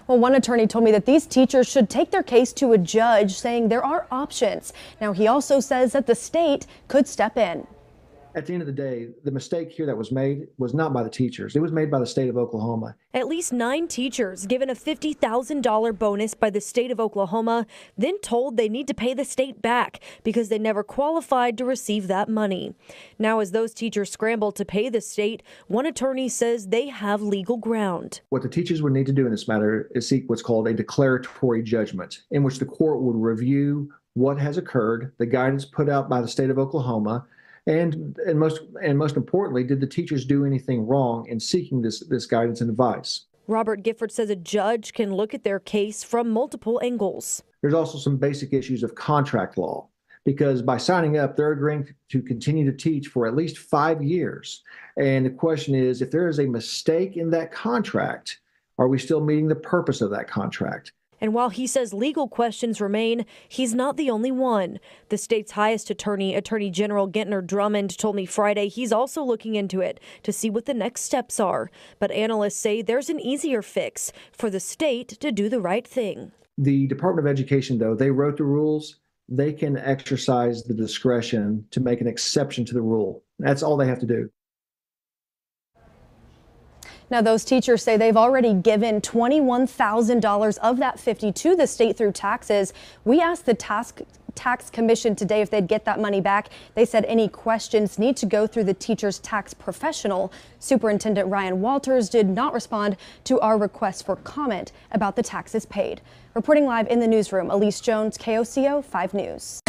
Well, one attorney told me that these teachers should take their case to a judge, saying there are options. Now, he also says that the state could step in. At the end of the day, the mistake here that was made was not by the teachers. It was made by the state of Oklahoma. At least 9 teachers given a $50,000 bonus by the state of Oklahoma, then told they need to pay the state back because they never qualified to receive that money. Now, as those teachers scramble to pay the state, one attorney says they have legal ground. What the teachers would need to do in this matter is seek what's called a declaratory judgment, in which the court would review what has occurred, the guidance put out by the state of Oklahoma, and most importantly, did the teachers do anything wrong in seeking this guidance and advice? Robert Gifford says a judge can look at their case from multiple angles. There's also some basic issues of contract law, because by signing up, they're agreeing to continue to teach for at least 5 years. And the question is, if there is a mistake in that contract, are we still meeting the purpose of that contract? And while he says legal questions remain, he's not the only one. The state's highest attorney, Attorney General Gentner Drummond, told me Friday he's also looking into it to see what the next steps are. But analysts say there's an easier fix for the state to do the right thing. The Department of Education, though, they wrote the rules. They can exercise the discretion to make an exception to the rule. That's all they have to do. Now, those teachers say they've already given $21,000 of that $50,000 to the state through taxes. We asked the tax commission today if they'd get that money back. They said any questions need to go through the teacher's tax professional. Superintendent Ryan Walters did not respond to our request for comment about the taxes paid. Reporting live in the newsroom, Elise Jones, KOCO 5 News.